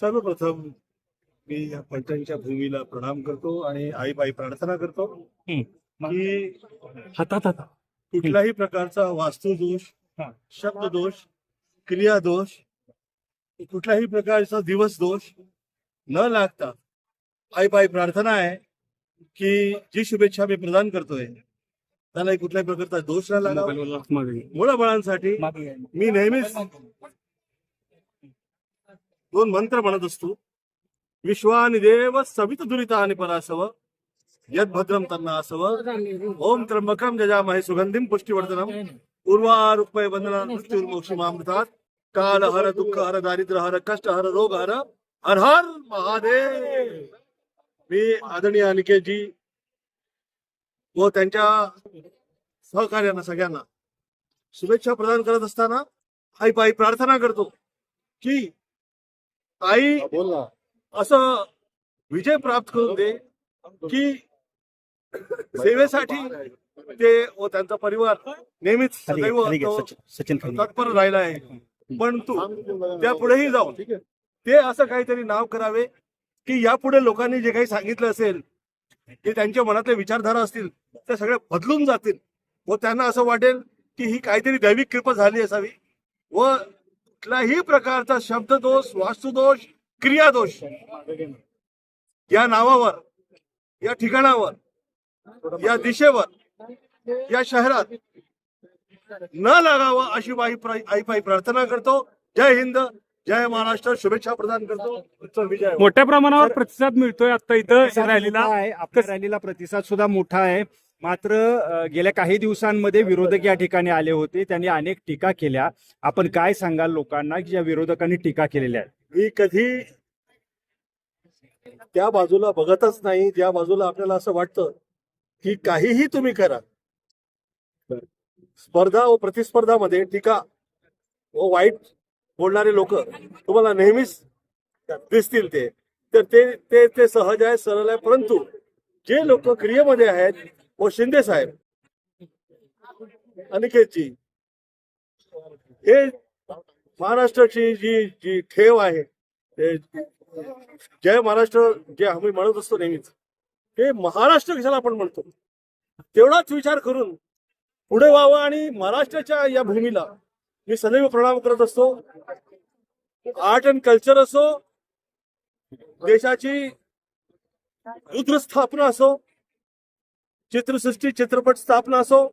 सर्वप्रथम मी या पंचांच्या भूमीला प्रणाम करतो आणि आईबाई प्रार्थना करतो की हातात हातात कुठल्याही प्रकारचा वास्तुदोष, शब्ददोष, क्रियादोष, कुठल्याही प्रकारचा दिवस दोष न लागता आईबाई प्रार्थना आहे की जी शुभेच्छा मी प्रदान करतोय त्याला कुठल्याही प्रकारचा दोष न लागावा. मुळाबाळांसाठी मी नेहमीच दोन मंत्र म्हणत असतो. विश्वानि देव सवित दुरितानि परासव यद भद्रम तन्ना असव ओम त्र्यंबकम जजामहे सुगंधिम पुष्टिवर्धनम उर्वारुक्मय वंदना मृत्युर्मोक्षमामृतात् काल हर दुःख हर दारिद्र्य हर कष्ट हर रोग हर हर हर महादेव. मी आदरणीय अनिकेतजी व त्यांच्या सहकार्यांना सगळ्यांना शुभेच्छा प्रदान करत असताना आई प्रार्थना करतो की आई असं विजय प्राप्त करून दे की सेवेसाठी ते व त्यांचा परिवार नेहमीच सदैव तत्पर राहिला आहे. पण तू त्यापुढेही जाऊन ते असं काहीतरी नाव करावे की यापुढे लोकांनी जे काही सांगितलं असेल ते त्यांच्या मनातले विचारधारा असतील ते सगळे बदलून जातील व त्यांना असं वाटेल की ही काहीतरी दैविक कृपा झाली असावी व कुठल्याही प्रकारचा शब्ददोष, वास्तुदोष, क्रियादोष या नावावर, या ठिकाणावर, या दिशेवर, या शहरात न लागावं अशी आई प्रार्थना करतो. जय हिंद, जय महाराष्ट्र. शुभेच्छा प्रदान करतो. विजय. मोठ्या प्रमाणावर प्रतिसाद मिळतोय आता इथं रॅलीला. आपल्या रॅलीला प्रतिसाद सुद्धा मोठा आहे. मात्र गेल्या काही दिवसांमध्ये विरोधक या ठिकाणी आले होते. त्यांनी अनेक टीका केल्या. आपण काय सांगाल लोकांना की या विरोधकांनी टीका केलेल्या आहेत? मी कधी त्या बाजूला बघतच नाही ज्या बाजूला आपल्याला असं वाटतं की काहीही तुम्ही करा, स्पर्धा व प्रतिस्पर्धामध्ये टीका व वाईट बोलणारे लोक तुम्हाला नेहमीच दिसतील. तर ते सहज आहे, सरळ आहे. परंतु जे लोक क्रियेमध्ये आहेत व शिंदे साहेब, अनिकेतजी, हे महाराष्ट्राची जी ठेव आहे, जय महाराष्ट्र जे आम्ही म्हणत असतो नेहमीच, हे महाराष्ट्र कशाला आपण म्हणतो तेवढाच विचार करून पुढे व्हावं आणि महाराष्ट्राच्या या भूमीला मी सदैव प्रणाम करत असतो. आर्ट अँड कल्चर असो, देशाची रुद्र स्थापना असो, चित्रसृष्टी चित्रपट स्थापना असो,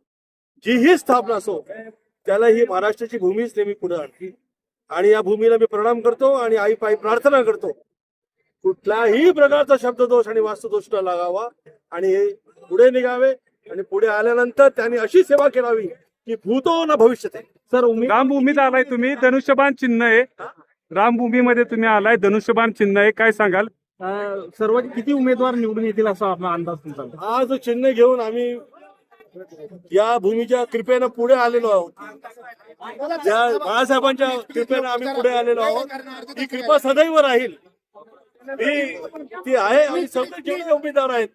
जीही स्थापना असो, त्याला ही महाराष्ट्राची भूमीच नेहमी पुढे आणते. आणि या भूमीला मी प्रणाम करतो आणि आई प्रार्थना करतो कुठल्याही प्रकारचा शब्ददोष आणि वास्तुदोष न लागावा आणि हे पुढे निघावे आणि पुढे आल्यानंतर त्यांनी अशी सेवा करावी की भूतो न भविष्यते. सर, रामभूमीत आलाय तुम्ही, धनुष्यबाण चिन्ह आहे. रामभूमीमध्ये तुम्ही आलाय, धनुष्यबाण चिन्ह आहे. काय सांगाल? सर्व किती उमेदवार निवडून येतील असा आपला अंदाज तुमचा? आज चिन्ह घेऊन आम्ही या भूमीच्या कृपेनं पुढे आलेलो आहोत. ज्या बाळासाहेबांच्या कृपेनं आम्ही पुढे आलेलो आहोत. ही कृपा सदैव राहील. ती आहे आणि सगळे जेवढे उमेदवार आहेत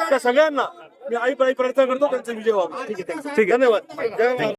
त्या सगळ्यांना मी आई प्रार्थना करतो त्यांचा विजय व्हावा. ठीक आहे, धन्यवाद.